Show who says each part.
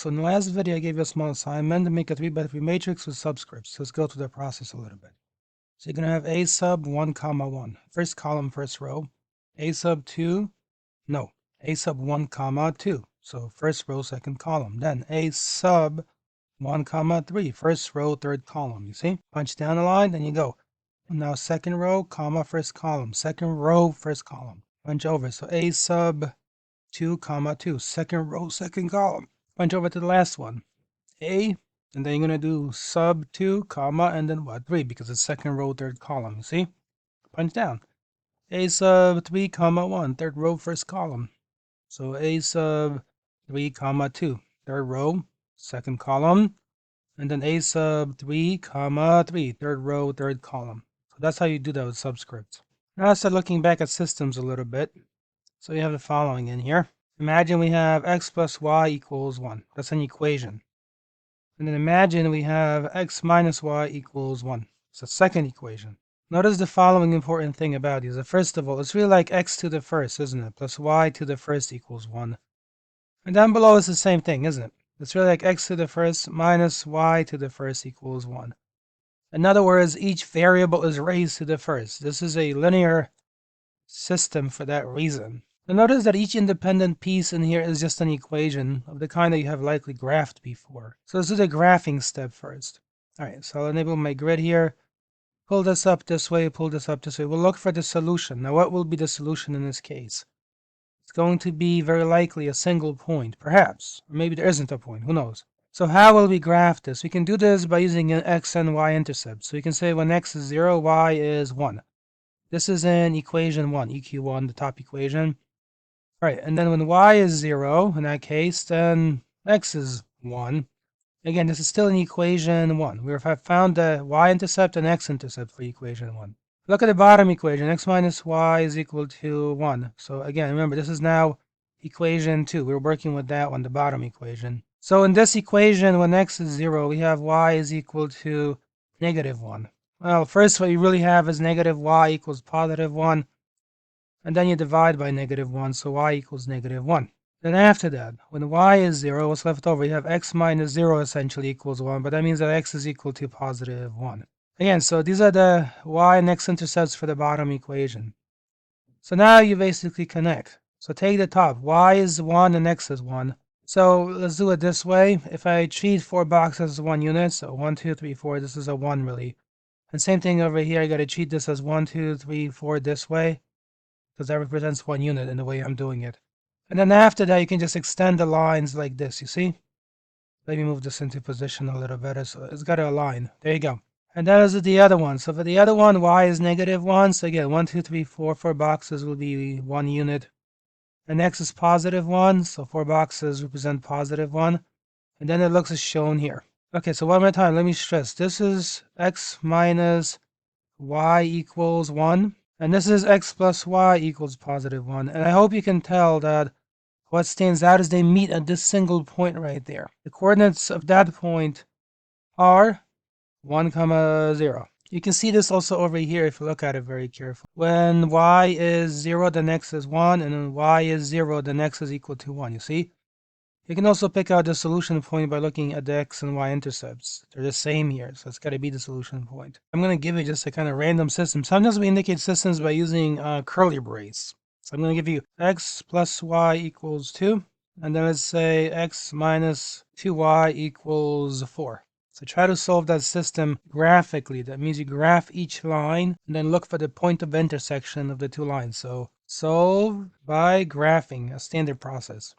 Speaker 1: So in the last video, I gave you a small assignment to make a 3x3 matrix with subscripts. Let's go through the process a little bit. So you're going to have A sub 1, comma 1. First column, first row. A sub 2, no. A sub 1, comma 2. So first row, second column. Then A sub 1, comma 3. First row, third column. You see? Punch down the line, then you go. Now second row, comma, first column. Second row, first column. Punch over. So A sub 2, comma 2. Second row, second column. Punch over to the last one. A, and then you're going to do sub 2, comma, and then what? 3, because it's second row, third column. You see? Punch down. A sub 3, comma 1. Third row, first column. So A sub 3, comma 2. Third row, second column. And then A sub 3, comma 3. Third row, third column. So that's how you do that with subscripts. Now let's start looking back at systems a little bit. So you have the following in here. Imagine we have x plus y equals 1. That's an equation. And then imagine we have x minus y equals 1. It's a second equation. Notice the following important thing about these. First of all, it's really like x to the first, isn't it? Plus y to the first equals 1. And down below is the same thing, isn't it? It's really like x to the first minus y to the first equals 1. In other words, each variable is raised to the first. This is a linear system for that reason. And notice that each independent piece in here is just an equation of the kind that you have likely graphed before. So let's do the graphing step first. Alright, so I'll enable my grid here. Pull this up this way, pull this up this way. We'll look for the solution. Now what will be the solution in this case? It's going to be very likely a single point, perhaps. Or maybe there isn't a point, who knows? So how will we graph this? We can do this by using an x and y intercept. So you can say when x is 0, y is 1. This is in equation 1, EQ1, the top equation. Right, and then when y is 0, in that case, then x is 1. Again, this is still in equation 1. We have found the y-intercept and x-intercept for equation 1. Look at the bottom equation. X minus y is equal to 1. So again, remember, this is now equation 2. We're working with that one, the bottom equation. So in this equation, when x is 0, we have y is equal to negative 1. Well, first what you really have is negative y equals positive 1. And then you divide by negative 1, so y equals negative 1. Then after that, when y is 0, what's left over? You have x minus 0 essentially equals 1, but that means that x is equal to positive 1. Again, so these are the y and x intercepts for the bottom equation. So now you basically connect. So take the top. Y is 1 and x is 1. So let's do it this way. If I treat 4 boxes as 1 unit, so 1, 2, 3, 4, this is a 1 really. And same thing over here, I got to treat this as 1, 2, 3, 4 this way, because that represents 1 unit in the way I'm doing it. And then after that, you can just extend the lines like this, you see? Let me move this into position a little better, so it's got to align. There you go. And that is the other one. So for the other one, y is negative 1. So again, 1, 2, 3, 4, 4 boxes will be 1 unit. And x is positive 1, so 4 boxes represent positive 1. And then it looks as shown here. Okay, so one more time, let me stress. This is x minus y equals 1. And this is x plus y equals positive 1. And I hope you can tell that what stands out is they meet at this single point right there. The coordinates of that point are 1, 0. You can see this also over here if you look at it very carefully. When y is 0, then x is 1. And when y is 0, then x is equal to 1. You see? You can also pick out the solution point by looking at the x and y intercepts. They're the same here, so it's got to be the solution point. I'm going to give you just a kind of random system. Sometimes we indicate systems by using curly brace. So I'm going to give you x plus y equals 2. And then let's say x minus 2y equals 4. So try to solve that system graphically. That means you graph each line and then look for the point of intersection of the two lines. So solve by graphing, a standard process.